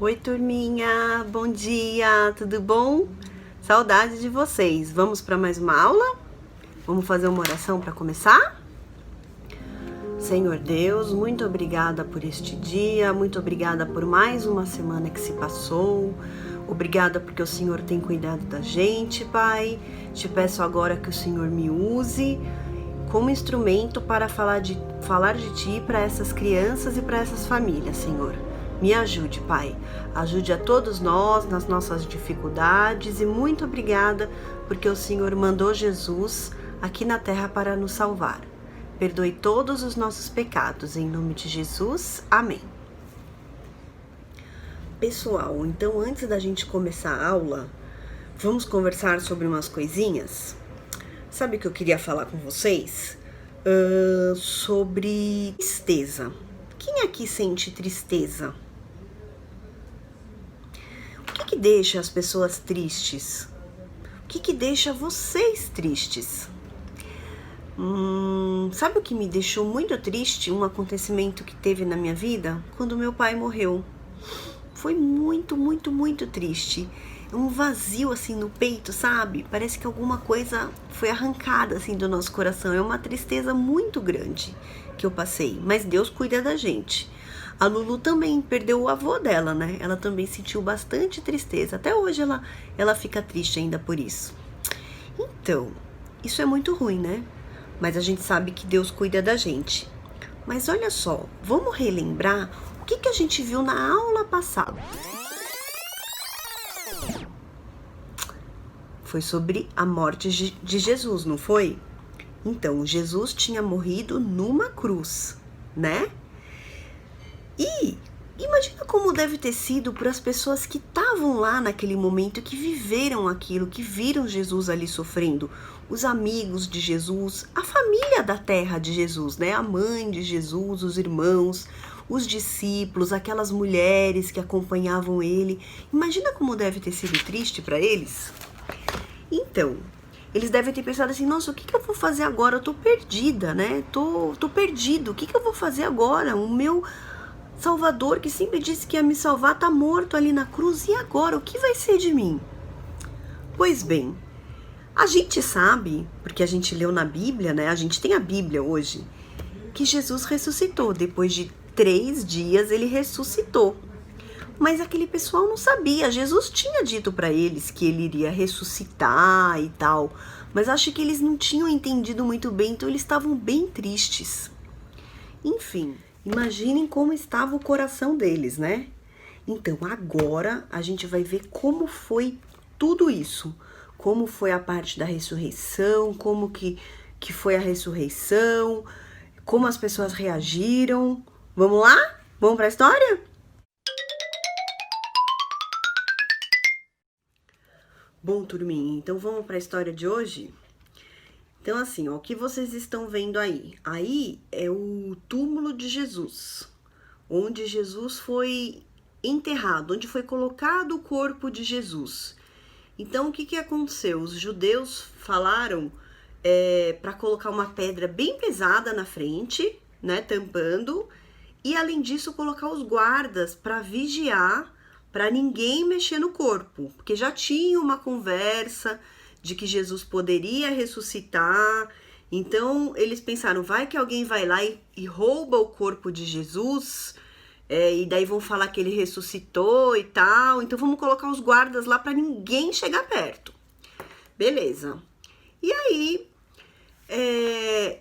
Oi, turminha, bom dia, tudo bom? Saudade de vocês. Vamos para mais uma aula? Vamos fazer uma oração para começar? Senhor Deus, muito obrigada por este dia, muito obrigada por mais uma semana que se passou. Obrigada porque o Senhor tem cuidado da gente, Pai. Te peço agora que o Senhor me use como instrumento para falar de Ti para essas crianças e para essas famílias, Senhor. Me ajude, Pai. Ajude a todos nós nas nossas dificuldades e muito obrigada porque o Senhor mandou Jesus aqui na terra para nos salvar. Perdoe todos os nossos pecados, em nome de Jesus. Amém. Pessoal, então antes da gente começar a aula, vamos conversar sobre umas coisinhas? Sabe o que eu queria falar com vocês? Sobre tristeza. Quem aqui sente tristeza? O que deixa as pessoas tristes? O que deixa vocês tristes? Sabe o que me deixou muito triste? Um acontecimento que teve na minha vida? Quando meu pai morreu. Foi muito, muito, muito triste. Um vazio assim no peito, sabe? Parece que alguma coisa foi arrancada assim do nosso coração. É uma tristeza muito grande que eu passei. Mas Deus cuida da gente. A Lulu também perdeu o avô dela, né? Ela também sentiu bastante tristeza. Até hoje ela fica triste ainda por isso. Então, isso é muito ruim, né? Mas a gente sabe que Deus cuida da gente. Mas olha só, vamos relembrar o que a gente viu na aula passada. Foi sobre a morte de Jesus, não foi? Então, Jesus tinha morrido numa cruz, né? E imagina como deve ter sido para as pessoas que estavam lá naquele momento, que viveram aquilo, que viram Jesus ali sofrendo. Os amigos de Jesus, a família da terra de Jesus, né? A mãe de Jesus, os irmãos, os discípulos, aquelas mulheres que acompanhavam ele. Imagina como deve ter sido triste para eles. Então, eles devem ter pensado assim, nossa, o que eu vou fazer agora? Eu tô perdida, né? Tô perdido, o que eu vou fazer agora? O meu Salvador, que sempre disse que ia me salvar, tá morto ali na cruz, e agora? O que vai ser de mim? Pois bem, a gente sabe, porque a gente leu na Bíblia, né? A gente tem a Bíblia hoje, que Jesus ressuscitou. Depois de 3 dias, ele ressuscitou. Mas aquele pessoal não sabia. Jesus tinha dito para eles que ele iria ressuscitar e tal. Mas acho que eles não tinham entendido muito bem, então eles estavam bem tristes. Enfim, imaginem como estava o coração deles, né? Então, agora a gente vai ver como foi tudo isso. Como foi a parte da ressurreição, como que foi a ressurreição, como as pessoas reagiram. Vamos lá? Vamos para a história? Bom, turminha, então vamos para a história de hoje? Então, assim, ó, o que vocês estão vendo aí? Aí é o túmulo de Jesus, onde Jesus foi enterrado, onde foi colocado o corpo de Jesus. Então, o que aconteceu? Os judeus falaram para colocar uma pedra bem pesada na frente, né, tampando, e além disso colocar os guardas para vigiar, para ninguém mexer no corpo, porque já tinha uma conversa de que Jesus poderia ressuscitar. Então eles pensaram, vai que alguém vai lá e rouba o corpo de Jesus, e daí vão falar que ele ressuscitou e tal, então vamos colocar os guardas lá para ninguém chegar perto. Beleza. E aí,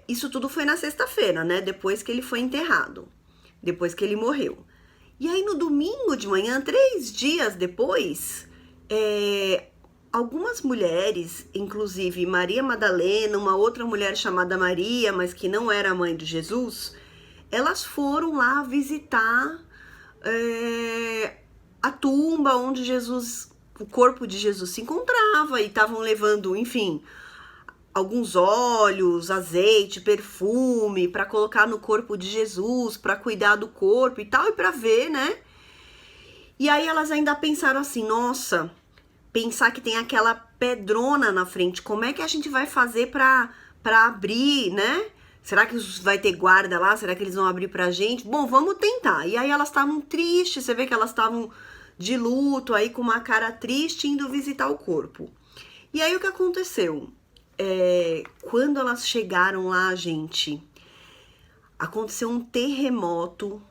isso tudo foi na sexta-feira, né? Depois que ele foi enterrado, depois que ele morreu. E aí no domingo de manhã, 3 dias depois, algumas mulheres, inclusive Maria Madalena, uma outra mulher chamada Maria, mas que não era a mãe de Jesus, elas foram lá visitar a tumba onde o corpo de Jesus se encontrava, e estavam levando, enfim, alguns óleos, azeite, perfume para colocar no corpo de Jesus, para cuidar do corpo e tal, e para ver, né? E aí elas ainda pensaram assim, nossa, pensar que tem aquela pedrona na frente, como é que a gente vai fazer para abrir, né? Será que vai ter guarda lá? Será que eles vão abrir pra gente? Bom, vamos tentar. E aí elas estavam tristes, você vê que elas estavam de luto, aí com uma cara triste, indo visitar o corpo. E aí o que aconteceu? Quando elas chegaram lá, gente, aconteceu um terremoto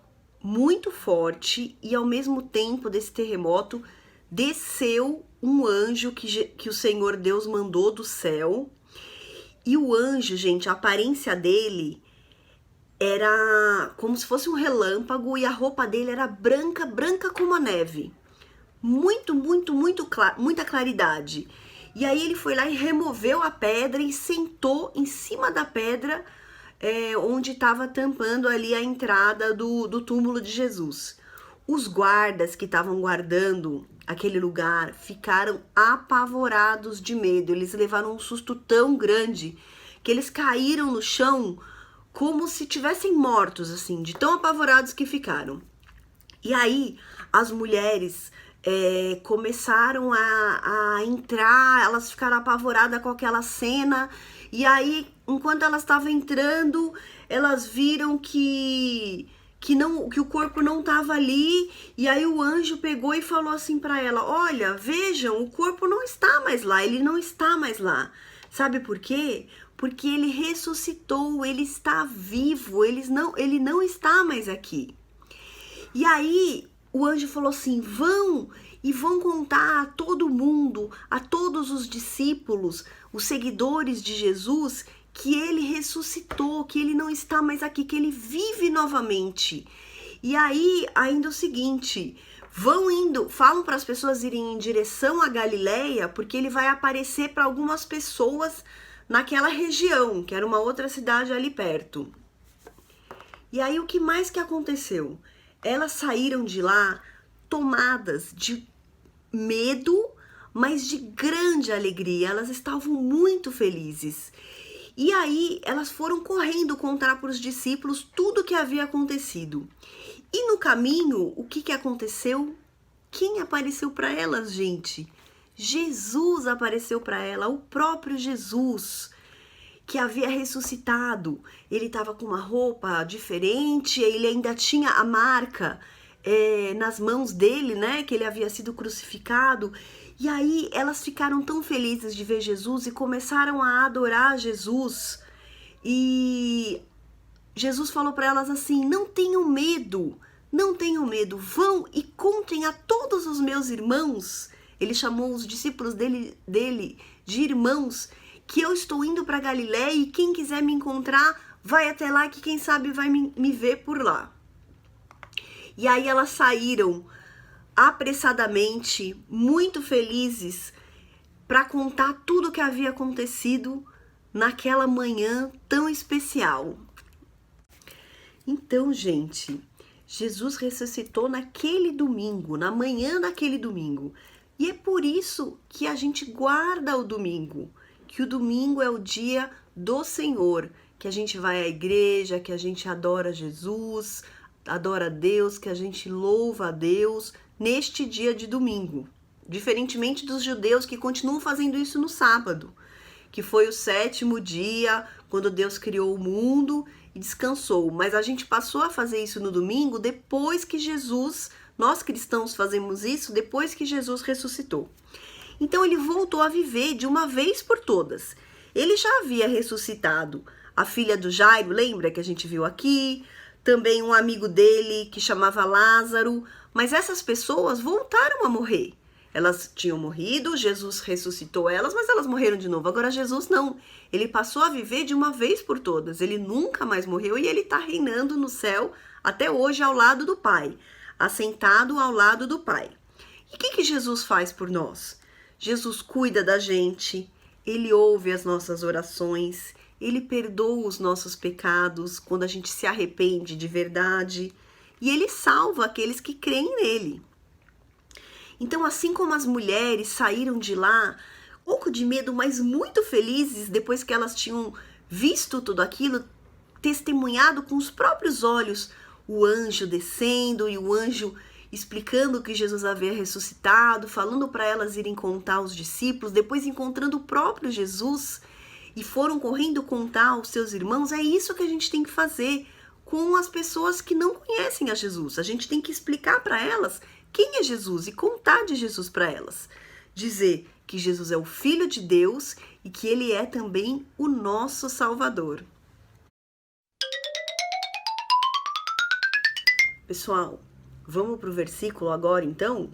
muito forte e ao mesmo tempo desse terremoto desceu um anjo que o Senhor Deus mandou do céu. E o anjo, gente, a aparência dele era como se fosse um relâmpago e a roupa dele era branca, branca como a neve. Muita claridade. E aí ele foi lá e removeu a pedra e sentou em cima da pedra onde estava tampando ali a entrada do túmulo de Jesus. Os guardas que estavam guardando aquele lugar ficaram apavorados de medo. Eles levaram um susto tão grande que eles caíram no chão como se tivessem mortos, assim, de tão apavorados que ficaram. E aí as mulheres começaram a entrar, elas ficaram apavoradas com aquela cena. E aí, enquanto elas estavam entrando, elas viram que o corpo não estava ali. E aí o anjo pegou e falou assim para ela: olha, vejam, o corpo não está mais lá, ele não está mais lá. Sabe por quê? Porque ele ressuscitou, ele está vivo, ele não está mais aqui. E aí o anjo falou assim: vão contar a todo mundo, a todos os discípulos, os seguidores de Jesus, que ele ressuscitou, que ele não está mais aqui, que ele vive novamente. E aí, ainda o seguinte, falam para as pessoas irem em direção a Galileia, porque ele vai aparecer para algumas pessoas naquela região, que era uma outra cidade ali perto. E aí, o que mais que aconteceu? Elas saíram de lá tomadas de medo, mas de grande alegria. Elas estavam muito felizes. E aí elas foram correndo contar para os discípulos tudo o que havia acontecido. E no caminho, o que aconteceu? Quem apareceu para elas, gente? Jesus apareceu para ela, o próprio Jesus, que havia ressuscitado. Ele estava com uma roupa diferente, ele ainda tinha a marca nas mãos dele, né, que ele havia sido crucificado. E aí elas ficaram tão felizes de ver Jesus e começaram a adorar Jesus. E Jesus falou para elas assim: não tenham medo, vão e contem a todos os meus irmãos. Ele chamou os discípulos dele de irmãos, que eu estou indo para Galiléia e quem quiser me encontrar vai até lá, que quem sabe vai me ver por lá. E aí elas saíram apressadamente, muito felizes, para contar tudo o que havia acontecido naquela manhã tão especial. Então, gente, Jesus ressuscitou naquele domingo, na manhã daquele domingo. E é por isso que a gente guarda o domingo, que o domingo é o dia do Senhor, que a gente vai à igreja, que a gente adora Jesus, adora a Deus, que a gente louva a Deus neste dia de domingo. Diferentemente dos judeus que continuam fazendo isso no sábado, que foi o 7º dia, quando Deus criou o mundo e descansou. Mas a gente passou a fazer isso no domingo depois que nós cristãos fazemos isso depois que Jesus ressuscitou. Então ele voltou a viver de uma vez por todas. Ele já havia ressuscitado a filha do Jairo, lembra que a gente viu aqui? Também um amigo dele que chamava Lázaro, mas essas pessoas voltaram a morrer. Elas tinham morrido, Jesus ressuscitou elas, mas elas morreram de novo. Agora Jesus não, ele passou a viver de uma vez por todas, ele nunca mais morreu e ele está reinando no céu até hoje ao lado do Pai, assentado ao lado do Pai. E o que Jesus faz por nós? Jesus cuida da gente, ele ouve as nossas orações, ele perdoa os nossos pecados quando a gente se arrepende de verdade e ele salva aqueles que creem nele. Então, assim como as mulheres saíram de lá, pouco de medo, mas muito felizes depois que elas tinham visto tudo aquilo, testemunhado com os próprios olhos o anjo descendo e o anjo explicando que Jesus havia ressuscitado, falando para elas irem contar aos discípulos, depois encontrando o próprio Jesus e foram correndo contar aos seus irmãos. É isso que a gente tem que fazer com as pessoas que não conhecem a Jesus. A gente tem que explicar para elas quem é Jesus e contar de Jesus para elas. Dizer que Jesus é o Filho de Deus e que ele é também o nosso Salvador. Pessoal, vamos para o versículo agora então?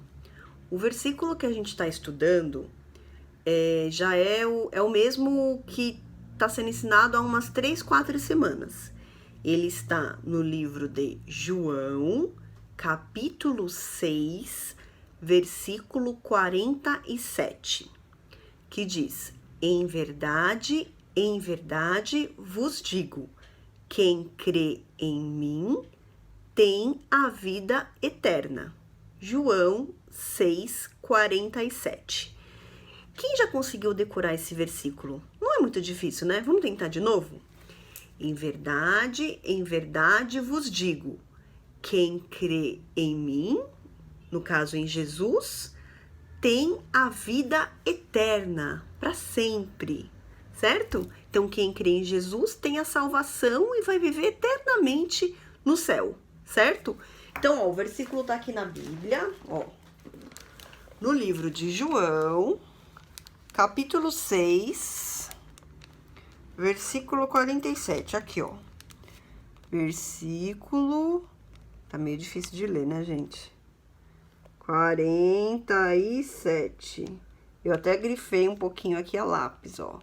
O versículo que a gente está estudando já é o mesmo que está sendo ensinado há umas 3, 4 semanas. Ele está no livro de João, capítulo 6, versículo 47, que diz: em verdade vos digo, quem crê em mim tem a vida eterna. João 6, 47. Quem já conseguiu decorar esse versículo? Não é muito difícil, né? Vamos tentar de novo? Em verdade vos digo, quem crê em mim, no caso em Jesus, tem a vida eterna, para sempre, certo? Então, quem crê em Jesus tem a salvação e vai viver eternamente no céu, certo? Então, ó, o versículo tá aqui na Bíblia, ó, no livro de João, capítulo 6, versículo 47, aqui, ó. Versículo, tá meio difícil de ler, né, gente? 47. Eu até grifei um pouquinho aqui a lápis, ó.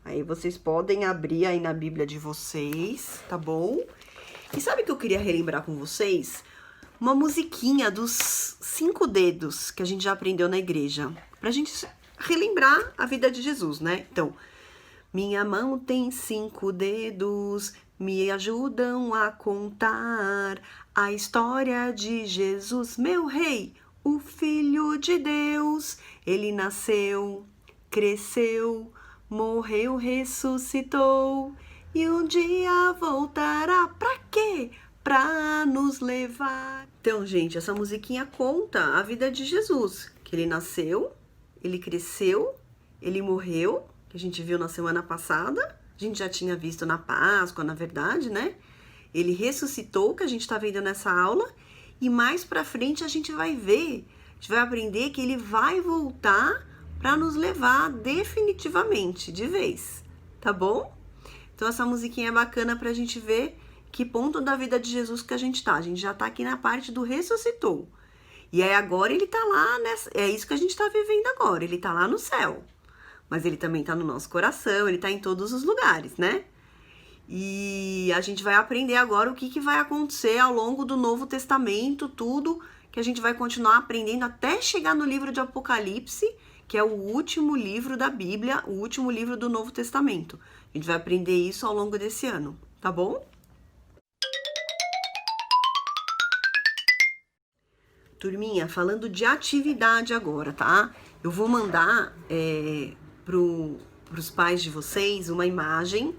Aí vocês podem abrir aí na Bíblia de vocês, tá bom? E sabe o que eu queria relembrar com vocês? Uma musiquinha dos 5 dedos que a gente já aprendeu na igreja. Pra gente relembrar a vida de Jesus, né? Então, minha mão tem 5 dedos, me ajudam a contar a história de Jesus, meu rei, o Filho de Deus. Ele nasceu, cresceu, morreu, ressuscitou e um dia voltará. Pra quê? Pra nos levar. Então, gente, essa musiquinha conta a vida de Jesus, que ele nasceu, ele cresceu, ele morreu, que a gente viu na semana passada, a gente já tinha visto na Páscoa, na verdade, né? Ele ressuscitou, que a gente tá vendo nessa aula, e mais pra frente a gente vai ver, a gente vai aprender que ele vai voltar para nos levar definitivamente, de vez, tá bom? Então essa musiquinha é bacana pra gente ver que ponto da vida de Jesus que a gente tá. A gente já tá aqui na parte do ressuscitou. E aí agora ele tá lá, é isso que a gente tá vivendo agora, ele tá lá no céu. Mas ele também tá no nosso coração, ele tá em todos os lugares, né? E a gente vai aprender agora o que vai acontecer ao longo do Novo Testamento, tudo que a gente vai continuar aprendendo até chegar no livro de Apocalipse, que é o último livro da Bíblia, o último livro do Novo Testamento. A gente vai aprender isso ao longo desse ano, tá bom? Turminha, falando de atividade agora, tá? Eu vou mandar pros pais de vocês uma imagem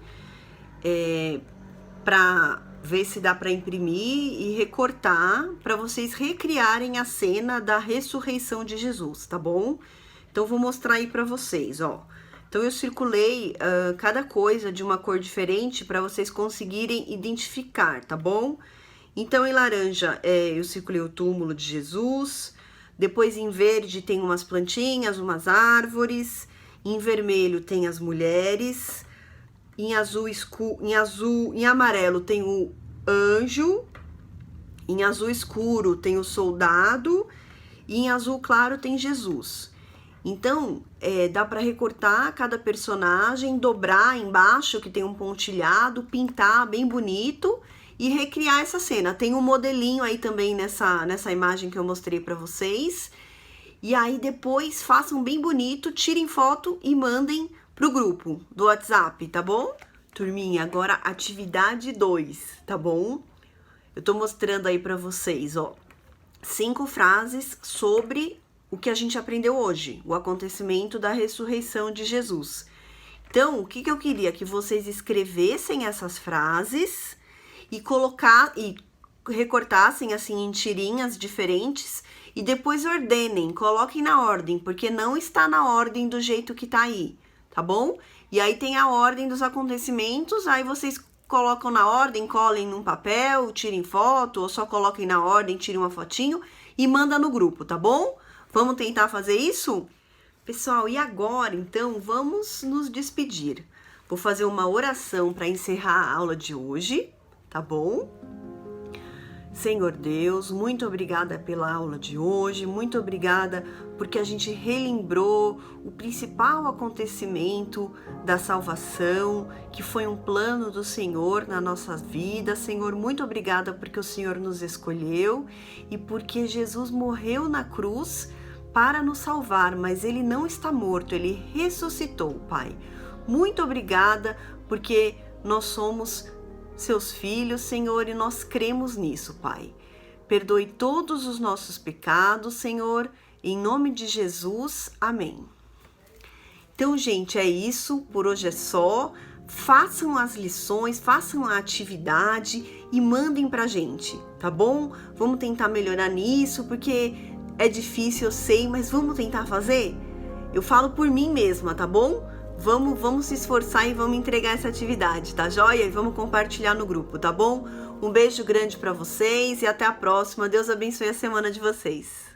para ver se dá para imprimir e recortar para vocês recriarem a cena da ressurreição de Jesus, tá bom? Então, vou mostrar aí para vocês, ó. Então, eu circulei cada coisa de uma cor diferente para vocês conseguirem identificar, tá bom? Então, em laranja, eu circulei o túmulo de Jesus. Depois, em verde, tem umas plantinhas, umas árvores. Em vermelho, tem as mulheres. Em em amarelo, tem o anjo. Em azul escuro, tem o soldado. E em azul claro, tem Jesus. Então, dá para recortar cada personagem, dobrar embaixo, que tem um pontilhado, pintar bem bonito e recriar essa cena. Tem um modelinho aí também nessa imagem que eu mostrei para vocês. E aí depois façam bem bonito, tirem foto e mandem pro grupo do WhatsApp, tá bom? Turminha, agora atividade 2, tá bom? Eu tô mostrando aí para vocês, ó, 5 frases sobre o que a gente aprendeu hoje, o acontecimento da ressurreição de Jesus. Então, o que eu queria? Que vocês escrevessem essas frases e recortassem assim em tirinhas diferentes e depois ordenem, coloquem na ordem, porque não está na ordem do jeito que tá aí, tá bom? E aí tem a ordem dos acontecimentos, aí vocês colocam na ordem, colhem num papel, tirem foto, ou só coloquem na ordem, tirem uma fotinho e manda no grupo, tá bom? Vamos tentar fazer isso? Pessoal, e agora, então, vamos nos despedir. Vou fazer uma oração para encerrar a aula de hoje, tá bom? Senhor Deus, muito obrigada pela aula de hoje, muito obrigada porque a gente relembrou o principal acontecimento da salvação, que foi um plano do Senhor na nossa vida. Senhor, muito obrigada porque o Senhor nos escolheu e porque Jesus morreu na cruz para nos salvar, mas Ele não está morto, Ele ressuscitou, Pai. Muito obrigada porque nós somos seus filhos, Senhor, e nós cremos nisso, Pai. Perdoe todos os nossos pecados, Senhor, em nome de Jesus, amém. Então, gente, é isso, por hoje é só. Façam as lições, façam a atividade e mandem pra gente, tá bom? Vamos tentar melhorar nisso, porque é difícil, eu sei, mas vamos tentar fazer? Eu falo por mim mesma, tá bom? Vamos se esforçar e vamos entregar essa atividade, tá joia? E vamos compartilhar no grupo, tá bom? Um beijo grande para vocês e até a próxima. Deus abençoe a semana de vocês.